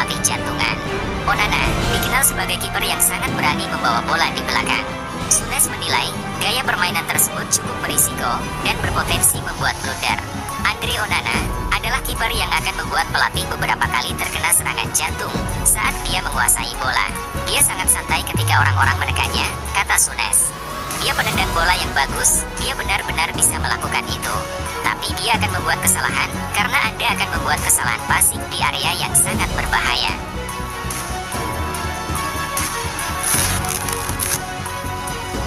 pelatih jantungan. Onana dikenal sebagai kiper yang sangat berani membawa bola di belakang. Souness menilai gaya permainan tersebut cukup berisiko dan berpotensi membuat blunder. Andre Onana adalah kiper yang akan membuat pelatih beberapa kali terkena serangan jantung saat dia menguasai bola. Dia sangat santai ketika orang-orang menekannya, kata Souness. Dia penendang bola yang bagus, dia benar-benar bisa melakukan itu. Tapi dia akan membuat kesalahan karena Anda akan membuat kesalahan passing di area yang sangat berbahaya.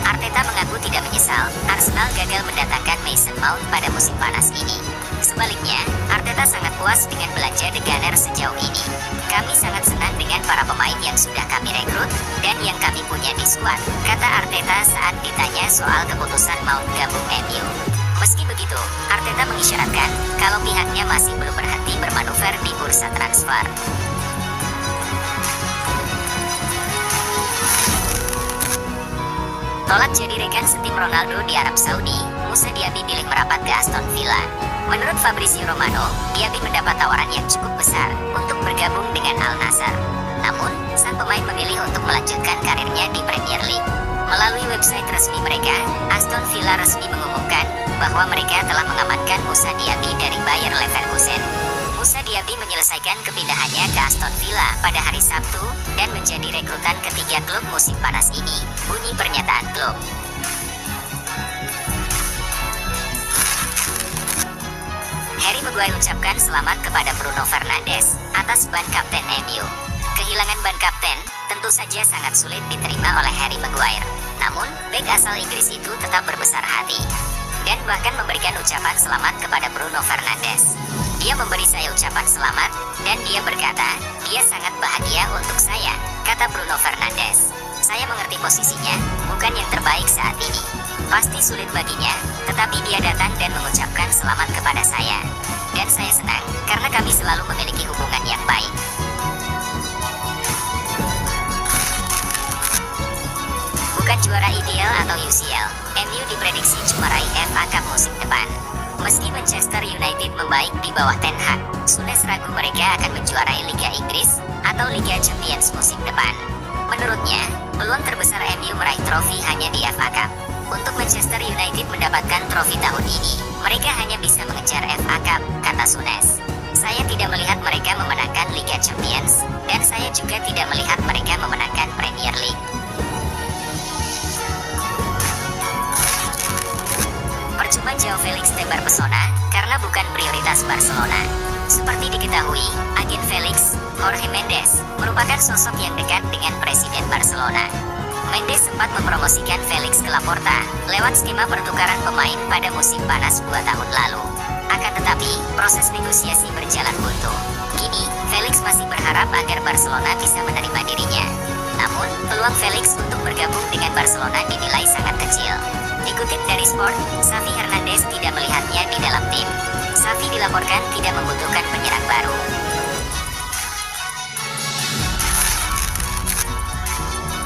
Arteta mengaku tidak menyesal Arsenal gagal mendatangkan Mason Mount pada musim panas ini. Sebaliknya, Arteta sangat puas dengan belanja The Gunners sejauh ini. Kami sangat senang dengan para pemain yang sudah kami rekrut dan yang kami punya di skuad, kata Arteta saat ditanya soal keputusan Mount gabung MU. Meski begitu, Arteta mengisyaratkan kalau pihaknya masih belum berhenti bermanuver di bursa transfer. Tolak jadi rekan setim Ronaldo di Arab Saudi, Moussa Diaby pilih merapat ke Aston Villa. Menurut Fabrizio Romano, Diaby mendapat tawaran yang cukup besar untuk bergabung dengan Al Nassr. Namun, sang pemain memilih untuk melanjutkan karirnya di Premier League. Melalui website resmi mereka, Aston Villa resmi mengumumkan bahwa mereka telah mengamankan Moussa Diaby dari Bayer Leverkusen. Moussa Diaby menyelesaikan kepindahannya ke Aston Villa pada hari Sabtu dan menjadi rekrutan ketiga klub musim panas ini, bunyi pernyataan klub. Harry Maguire ucapkan selamat kepada Bruno Fernandes atas ban kapten MU. Kehilangan ban kapten tentu saja sangat sulit diterima oleh Harry Maguire. Namun, bek asal Inggris itu tetap berbesar hati dan bahkan memberikan ucapan selamat kepada Bruno Fernandes. Dia memberi saya ucapan selamat dan dia berkata, dia sangat bahagia untuk saya, kata Bruno Fernandes. Saya mengerti posisinya, bukan yang terbaik saat ini. Pasti sulit baginya, tetapi dia datang dan mengucapkan selamat kepada saya. Dan saya senang, karena kami selalu memiliki hubungan yang baik. Bukan juara ideal atau UCL, MU diprediksi juarai FA Cup musim depan. Meski Manchester United membaik di bawah Ten Hag, Souness ragu mereka akan menjuarai Liga Inggris atau Liga Champions musim depan. Menurutnya, peluang terbesar MU meraih trofi hanya di FA Cup. Untuk Manchester United mendapatkan trofi tahun ini, mereka hanya bisa mengejar FA Cup, kata Souness. Saya tidak melihat mereka memenangkan Liga Champions, dan saya juga tidak melihat mereka memenangkan Premier League. Percuma Joao Felix tebar pesona, karena bukan prioritas Barcelona. Seperti diketahui, agen Felix, Jorge Mendes, merupakan sosok yang dekat dengan Presiden Barcelona. Mendes sempat mempromosikan Felix ke Laporta lewat skema pertukaran pemain pada musim panas 2 tahun lalu. Akan tetapi, proses negosiasi berjalan buntu. Kini, Felix masih berharap agar Barcelona bisa menerima dirinya. Namun, peluang Felix untuk bergabung dengan Barcelona dinilai sangat kecil. Dikutip dari Sport, Xavi Hernandez tidak melihatnya di dalam tim. Xavi dilaporkan tidak membutuhkan penyerang baru.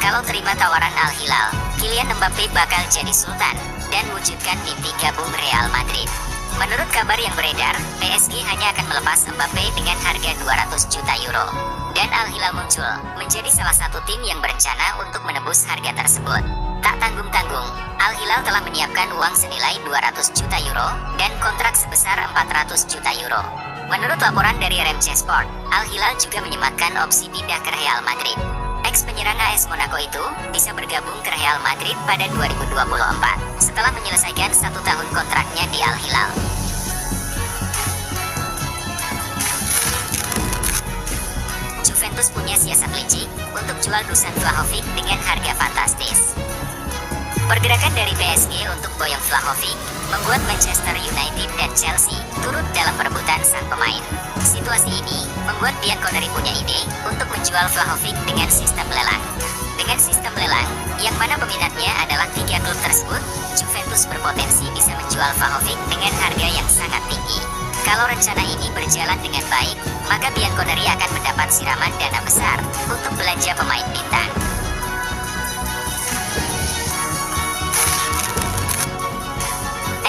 Kalau terima tawaran Al Hilal, Kylian Mbappe bakal jadi sultan dan wujudkan mimpi gabung Real Madrid. Menurut kabar yang beredar, PSG hanya akan melepas Mbappe dengan harga 200 juta euro. Dan Al Hilal muncul menjadi salah satu tim yang berencana untuk menebus harga tersebut. Tak tanggung-tanggung, Al Hilal telah menyiapkan uang senilai 200 juta euro dan kontrak sebesar 400 juta euro. Menurut laporan dari RMC Sport, Al Hilal juga menyematkan opsi pindah ke Real Madrid. Ex-penyerang AS Monaco itu bisa bergabung ke Real Madrid pada 2024 setelah menyelesaikan 1 tahun kontraknya di Al Hilal. Juventus punya siasat licik untuk jual Dusan Vlahovic dengan harga fantastis. Pergerakan dari PSG untuk boyong Vlahovic membuat Manchester United dan Chelsea turut dalam perebutan sang pemain. Situasi ini membuat Bianconeri punya ide untuk menjual Vlahovic dengan sistem lelang. Dengan sistem lelang, yang mana peminatnya adalah 3 klub tersebut, Juventus berpotensi bisa menjual Vlahovic dengan harga yang sangat tinggi. Kalau rencana ini berjalan dengan baik, maka Bianconeri akan mendapat siraman dana besar untuk belanja pemain bintang.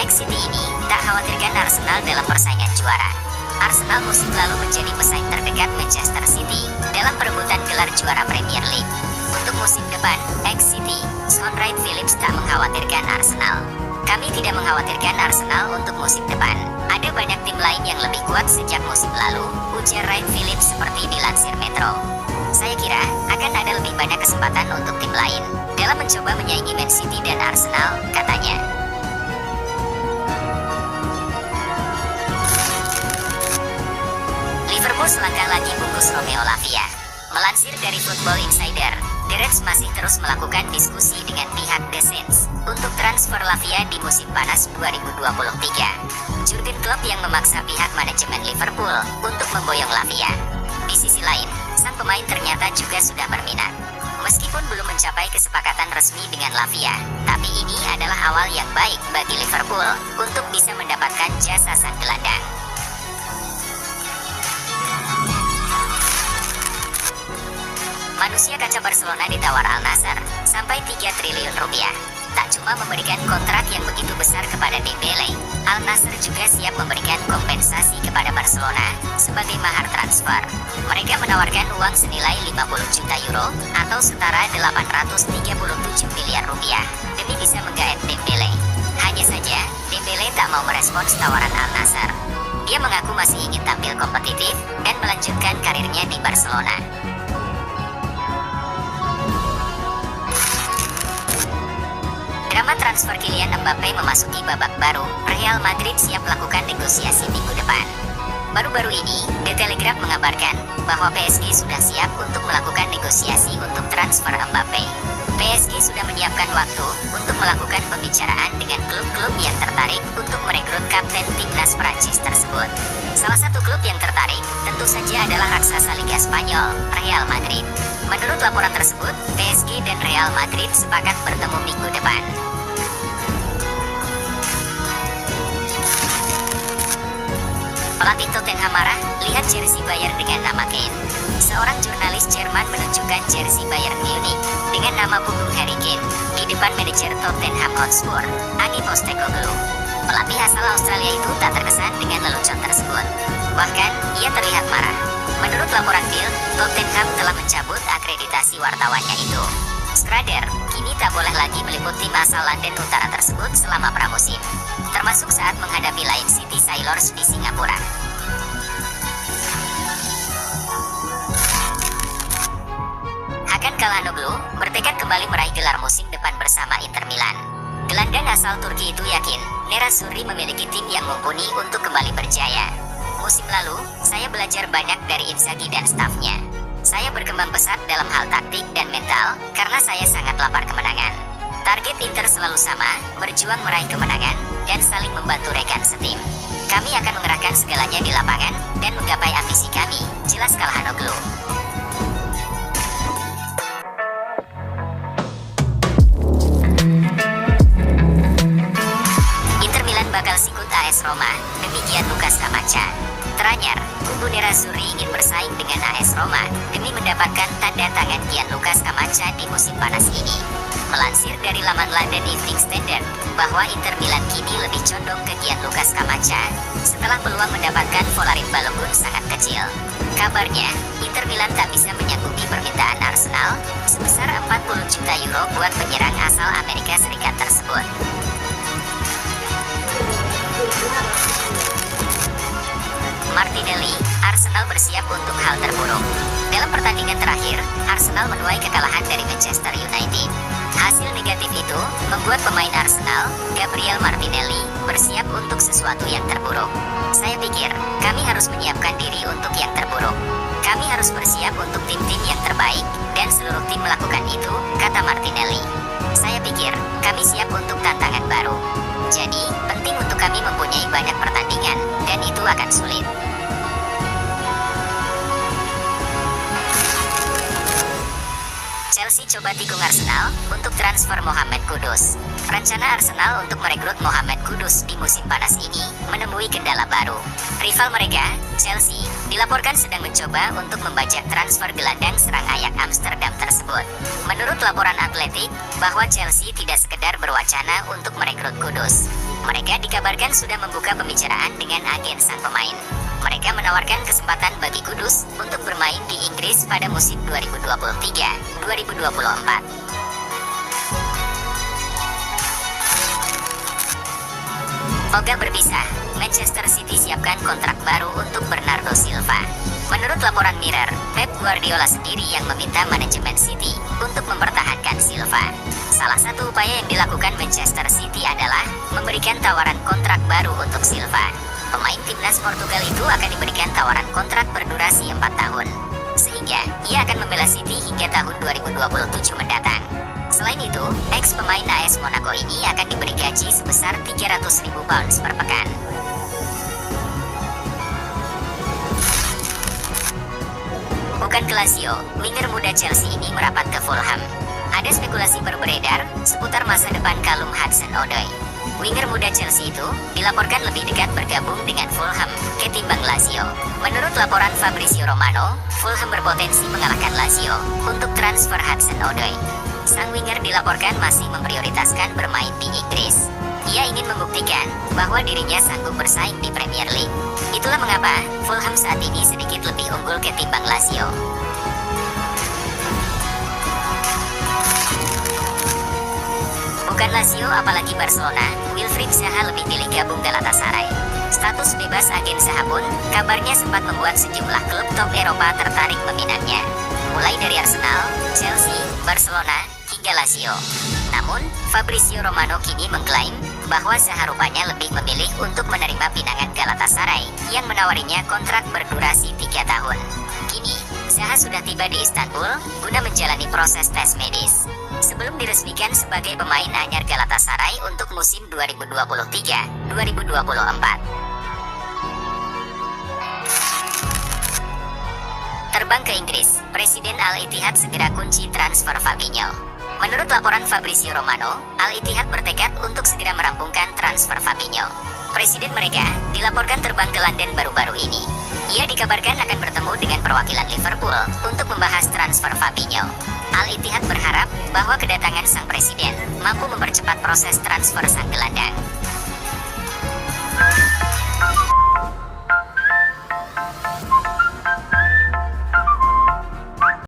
City ini tak khawatirkan Arsenal dalam persaingan juara. Arsenal musim lalu menjadi pesaing terdekat Manchester City dalam Premier League. Untuk musim depan, ex-City, Sean Wright Phillips tak mengkhawatirkan Arsenal. Kami tidak mengkhawatirkan Arsenal untuk musim depan. Ada banyak tim lain yang lebih kuat sejak musim lalu, ujar Wright Phillips seperti dilansir Metro. Saya kira akan ada lebih banyak kesempatan untuk tim lain dalam mencoba menyaingi Man City dan Arsenal, katanya. Liverpool selangkah lagi bungkus Romeo Lavia. Melansir dari Football Insider, The Reds masih terus melakukan diskusi dengan pihak The Saints untuk transfer Lavia di musim panas 2023. Jurgen Klopp yang memaksa pihak manajemen Liverpool untuk memboyong Lavia. Di sisi lain, sang pemain ternyata juga sudah berminat. Meskipun belum mencapai kesepakatan resmi dengan Lavia, tapi ini adalah awal yang baik bagi Liverpool untuk bisa mendapatkan jasa sang gelandang. Manusia kaca Barcelona ditawar Al Nassr sampai 3 triliun rupiah. Tak cuma memberikan kontrak yang begitu besar kepada Dembele, Al Nassr juga siap memberikan kompensasi kepada Barcelona sebagai mahar transfer. Mereka menawarkan uang senilai 50 juta euro atau setara 837 miliar rupiah demi bisa menggait Dembele. Hanya saja, Dembele tak mau merespons tawaran Al Nassr. Dia mengaku masih ingin tampil kompetitif dan melanjutkan karirnya di Barcelona. Drama transfer Kylian Mbappe memasuki babak baru. Real Madrid siap melakukan negosiasi minggu depan. Baru-baru ini, The Telegraph mengabarkan bahwa PSG sudah siap untuk melakukan negosiasi untuk transfer Mbappe. PSG sudah menyiapkan waktu untuk melakukan pembicaraan dengan klub-klub yang tertarik untuk merekrut kapten timnas Prancis tersebut. Salah satu klub yang tertarik tentu saja adalah raksasa Liga Spanyol, Real Madrid. Menurut laporan tersebut, PSG dan Real Madrid sepakat bertemu minggu depan. Pelatih Tottenham marah, lihat jersey Bayern dengan nama Kane. Seorang jurnalis Jerman menunjukkan jersey Bayern Munich dengan nama punggung Harry Kane di depan manajer Tottenham Hotspur, Ange Postecoglou. Pelatih asal Australia itu tak terkesan dengan lelucon tersebut. Bahkan, ia terlihat marah. Menurut laporan Bild, Tottenham telah mencabut akreditasi wartawannya itu. Schrader kini tak boleh lagi meliput tim asal London Utara tersebut selama pramusim, termasuk saat menghadapi Lion City Sailors di Singapura. Hakan Çalhanoğlu bertekad kembali meraih gelar musim depan bersama Inter Milan. Gelandang asal Turki itu yakin Nerazzurri memiliki tim yang mumpuni untuk kembali berjaya. Musim lalu, saya belajar banyak dari Inzaghi dan stafnya. Saya berkembang pesat dalam hal taktik dan mental karena saya sangat lapar kemenangan. Target Inter selalu sama, berjuang meraih kemenangan dan saling membantu rekan setim. Kami akan mengerahkan segalanya di lapangan dan menggapai ambisi kami, jelas Çalhanoğlu. Inter Milan bakal sikut AS Roma, demikian Lucas Camacha. Teranyar, kubu Nerazzurri ingin bersaing dengan AS Roma demi mendapatkan tanda tangan Gianluca Scamacca di musim panas ini. Melansir dari laman London Evening Standard bahwa Inter Milan kini lebih condong ke Gianluca Scamacca setelah peluang mendapatkan Volarin Balogun sangat kecil. Kabarnya, Inter Milan tak bisa menyanggupi permintaan Arsenal sebesar 40 juta euro buat penyerang asal Amerika Serikat tersebut. Martinelli, Arsenal bersiap untuk hal terburuk. Dalam pertandingan terakhir, Arsenal menuai kekalahan dari Manchester United. Hasil negatif itu membuat pemain Arsenal, Gabriel Martinelli, bersiap untuk sesuatu yang terburuk. Saya pikir, kami harus menyiapkan diri untuk yang terburuk. Kami harus bersiap untuk tim-tim yang terbaik, dan seluruh tim melakukan itu, kata Martinelli. Saya pikir, kami siap untuk tantangan baru. Jadi, penting untuk kami mempunyai banyak pertandingan, dan itu akan sulit. Chelsea coba tikung Arsenal untuk transfer Mohamed Kudus. Rencana Arsenal untuk merekrut Mohamed Kudus di musim panas ini menemui kendala baru. Rival mereka, Chelsea, dilaporkan sedang mencoba untuk membajak transfer gelandang serang Ajax Amsterdam tersebut. Menurut laporan Atletik, bahwa Chelsea tidak sekedar berwacana untuk merekrut Kudus, Mereka dikabarkan sudah membuka pembicaraan dengan agen sang pemain. Mereka menawarkan kesempatan bagi Kudus untuk bermain di Inggris pada musim 2023-2024. Ogah berpisah, Manchester City siapkan kontrak baru untuk Bernardo Silva. Menurut laporan Mirror, Pep Guardiola sendiri yang meminta manajemen City untuk mempertahankan Silva. Salah satu upaya yang dilakukan Manchester City adalah memberikan tawaran kontrak baru untuk Silva. Pemain timnas Portugal itu akan diberikan tawaran kontrak berdurasi 4 tahun, sehingga ia akan membela City hingga tahun 2027 mendatang. Selain itu, ex pemain AS Monaco ini akan diberi gaji sebesar 300.000 pounds per pekan. Bukan ke Lazio, winger muda Chelsea ini merapat ke Fulham. Ada spekulasi baru beredar seputar masa depan kalung Hudson-Odoi. Winger muda Chelsea itu dilaporkan lebih dekat bergabung dengan Fulham ketimbang Lazio. Menurut laporan Fabrizio Romano, Fulham berpotensi mengalahkan Lazio untuk transfer Hudson-Odoi. Sang winger dilaporkan masih memprioritaskan bermain di Inggris. Ia ingin membuktikan bahwa dirinya sanggup bersaing di Premier League. Itulah mengapa Fulham saat ini sedikit lebih unggul ketimbang Lazio. Bukan Lazio apalagi Barcelona, Wilfried Zaha lebih pilih gabung Galatasaray. Status bebas agen Zaha pun kabarnya sempat membuat sejumlah klub top Eropa tertarik meminatnya, mulai dari Arsenal, Chelsea, Barcelona, hingga Lazio. Namun, Fabrizio Romano kini mengklaim bahwa Zaha rupanya lebih memilih untuk menerima pinangan Galatasaray yang menawarinya kontrak berdurasi 3 tahun. Kini, Zaha sudah tiba di Istanbul guna menjalani proses tes medis sebelum diresmikan sebagai pemain anyar Galatasaray untuk musim 2023-2024. Terbang ke Inggris, Presiden Al-Ittihad segera kunci transfer Fabinho. Menurut laporan Fabrizio Romano, Al-Ittihad bertekad untuk segera merampungkan transfer Fabinho. Presiden mereka dilaporkan terbang ke London baru-baru ini. Ia dikabarkan akan bertemu dengan perwakilan Liverpool untuk membahas transfer Fabinho. Al-Ittihad berharap bahwa kedatangan sang presiden mampu mempercepat proses transfer sang gelandang.